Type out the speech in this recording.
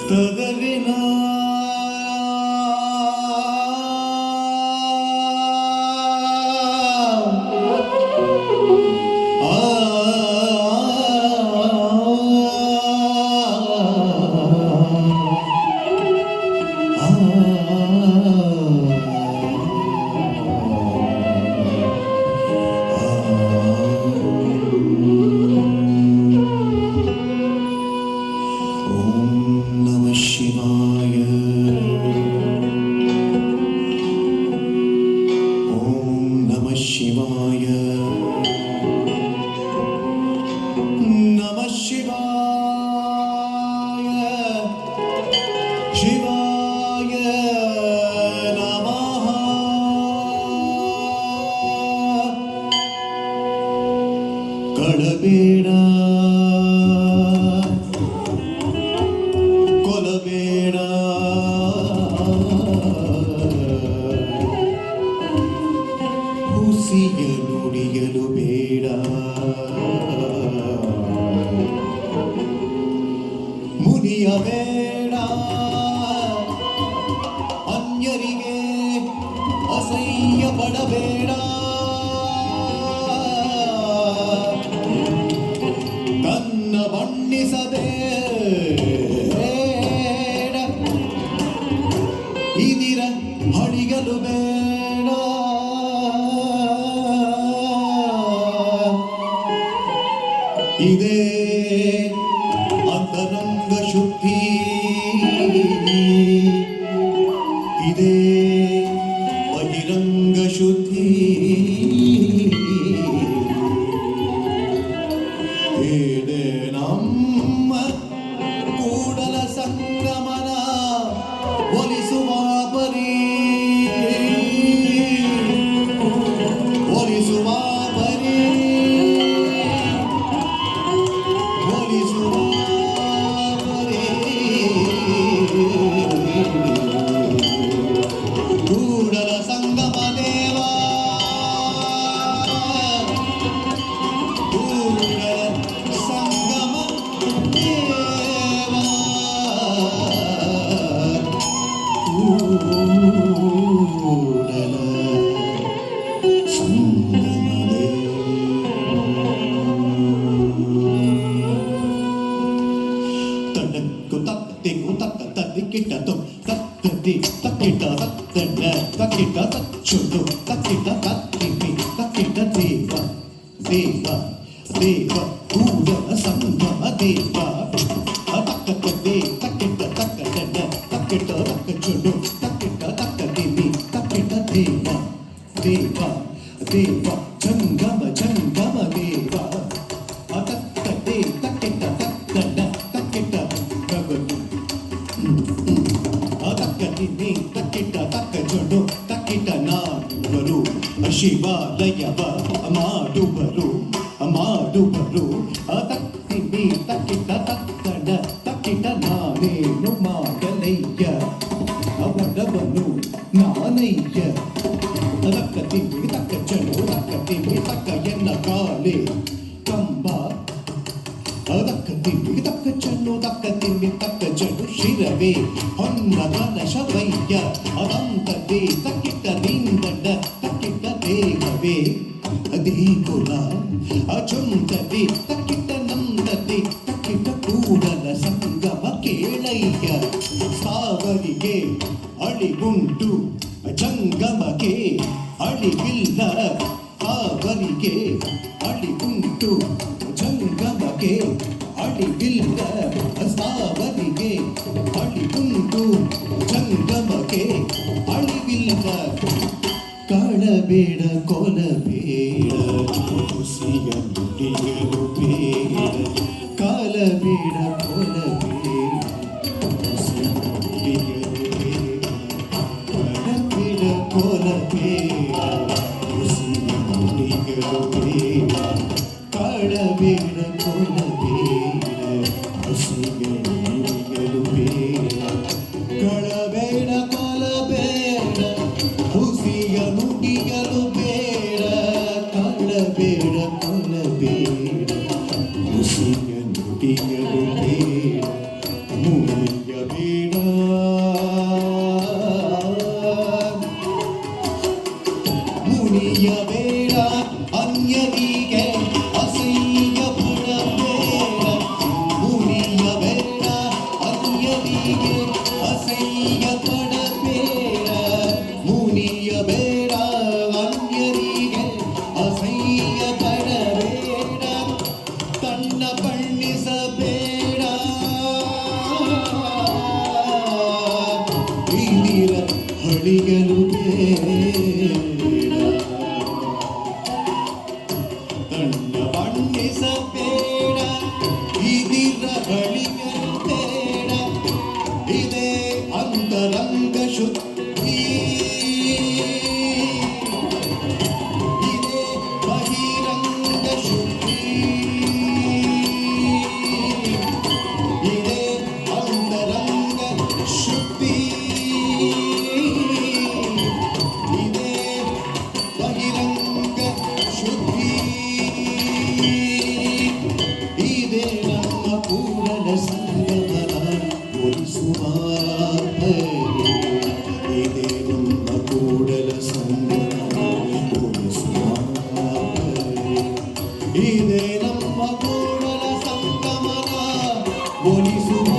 ತದರಿನ ಶಿವಾಯ ನಮಃ. ಕಳಬೇಡ ಕೊಲಬೇಡ ಹುಸಿಯ ನುಡಿಯಲು ಬೇಡ ಮುನಿಯಬೇಡ ಅನ್ಯರಿಗೆ ಅಸಹ್ಯ ಪಡಬೇಡ ತನ್ನ ಬಣ್ಣಿಸಬೇಡ ಇದಿರ ಹಡಿಗಲು ಬೇಡ ಇದೇ ಅಂತರಂಗ ಶುದ್ಧಿ ಇದೇ ಬಹಿರಂಗ ಶುದ್ಧಿ ಇದೇ ನಮ್ಮ ಕೂಡಲ ಸಂಗಮನ ಒಲಿಸುವ ಪರಿ ಒಲಿಸುವ ಪರಿ ಒಲಿಸುವ ಕೂಡಲ ಸಂಗಮ ದೇವ ಕೂಡಲ ಸಂಗಮ ದೇವ ಕೂಡಲ ಸಂಗಮ ತಡಕ್ಕು ತತ್ತಿಗೂ ತಕ್ಕ ತದ್ದಿಕ್ಕಿಟ್ಟ ತತ್ತಿ ತಕ್ಕಿಟ್ಟ ತತ್ತಣ್ಣ ತಕ್ಕಿಟ್ಟ ತಚ್ಚುಡು ತಕ್ಕಿಟ್ಟ ತತ್ತಿಪ್ಪಿ ತಕ್ಕಿಟ್ಟ ದೇವ ದೇವ ದೇವ ಕೂಡಲ ಸಂಗಮ ದೇವ ತಕ್ಕತ್ತೆ ತಕ್ಕಿಟ್ಟ ತಕ್ಕಣ್ಣ ತಕ್ಕಿಟ್ಟ ತಕ್ಕಚುಡು ತಕ್ಕಿಟ್ಟ ತಕ್ಕದಿವಿ ತಕ್ಕಿಟ್ಟ ದೇವ ದೇವ ದೇವ ಜಂಗಮ ಜಂಗಮ ದೇವ ತಕ್ಕತೆ ತಕ್ಕಿಟ್ಟ ತಕ್ಕಣ್ಣ ತಕ್ಕಿಟ್ಟ ತಕ್ಕದಿನಿ ತಕ್ಕಿಟ್ಟ ತಕ್ಕ ಜೊಡು ತಕ್ಕಿಟ್ಟ ನಾಡುವರು ಶಿವಾಲಯವ ಮಾಡುವರು ಮಾಡುವರು ತಕ್ಕಿನಿ ತಕ್ಕಿಟ್ಟ ತಕ್ಕಡ ತಕ್ಕಿಟ್ಟ ನಾನೇನು ಮಾಡಲಯ್ಯ ಅವಡವನು ನಾನಯ್ಯ ತಕ್ಕತಿವಿ ತಕ್ಕ ಜಡು ತಕ್ಕತಿವಿ ತಕ್ಕ ಎನ್ನ ಕಾಲೇ ಕಂಬ ತಕ್ಕತಿವಿ ತಕ್ಕ ಚೆನ್ನು ತಕ್ಕತಿವಿ ತಕ್ಕ ಜಡು ಶಿರವೇ ಹೊನ್ನದನ ಶವಯ್ಯ ಅದಂತದೆ ತಕ್ಕಿಟ್ಟ ನಿಂದಡ ತಕ್ಕಿಟ್ಟ ದೇವವೇ ದೇಗುಲ ಅಚುಂತದೆ ತಕ್ಕಿಟ್ಟ ನಂದದೆ ತಕ್ಕಿಟ್ಟ ಕೂಡಲ ಸಂಗಮ ಕೇಳಯ್ಯ ಸಾವರಿಗೆ ಅಳಿಗುಂಟು ಜಂಗಮಕ್ಕೆ ಅಳಿವಿಲ್ಲ ಸಾವರಿಗೆ ಅಳಿಗುಂಟು ಜಂಗಮಕ್ಕೆ ಅಳಿವಿಲ್ಲ ಸಾವರಿಗೆ ಅಳಿಗುಂಟು ಜಂಗಮಕ್ಕೆ ಅಳಿವಿಲ್ಲ ಕಾಣಬೇಡ ಕೊಲಬೇಡ ಹುಸಿಯ ನುಡಿಯಲು ಬೇಡ ಕಾಲಬೇಡ ಕೊಲಬೇಡ ಹುಸಿಯ ನುಡಿಯಲು ಬೇಡ ಕಾಣಬೇಡ ಕೊಲಬೇಡ ಹುಸಿಯ ನುಡಿಯಲು ಬೇಡ ಕಾಣಬೇಡ ಕೊಲಬೇಡ ಹುಸಿಯ ನುಡಿಯಲು ಬೇಡ ಕಳಬೇಡ ಕೊಲಬೇಡ ಹುಸಿಯ ನುಡಿಯಲು ಬೇಡ ಕಳಬೇಡ ಕೊಲಬೇಡ ಹುಸಿಯ ಹುಸಿಯ ನುಡಿಯಲು ಬೇಡ ಮುರಿಯಬೇಡ ಮುನಿಯಬೇಡ ಅನ್ಯರಿಗೆ ಅಸಹ್ಯ ಪಡಬೇಡ ಮುನಿಯಬೇಡ ಅನ್ಯರಿಗೆ ಅಸಹ್ಯ ಪಡಬೇಡ ಮುನಿಯಬೇಡ ಅನ್ಯರಿಗೆ ಅಸಹ್ಯ ಪಡಬೇಡ ಕಣ್ಣ ಬಣ್ಣಿಸಬೇಡ ಇಂದಿರ ಹಳಿಯಲು ಬೇಡ ಕಣ್ಣ ಬಣ್ಣಿಸಬೇಡ ಇದಿರ ಹಳಿಯಲು ಬೇಡ ಇದೇ ಅಂತರಂಗ ಶುದ್ಧಿ ಇದೇ ಬಹಿರಂಗ ಶುದ್ಧಿ ಇದೇ ಅಂತರಂಗ ಶುದ್ಧಿ ಇದೇ ಬಹಿರಂಗ ಶುದ್ಧಿ ಇದೇ ನಮ್ಮ ಕೂಡಲ ಸಂಗಮನ ಒಲಿಸುವ ಇದೇ ನಮ್ಮ ಕೂಡಲ ಸಂಗಮನ ಒಲಿಸುವ ಇದೇ ನಮ್ಮ ಕೂಡಲ ಸಂಗಮನ ಒಲಿಸುವ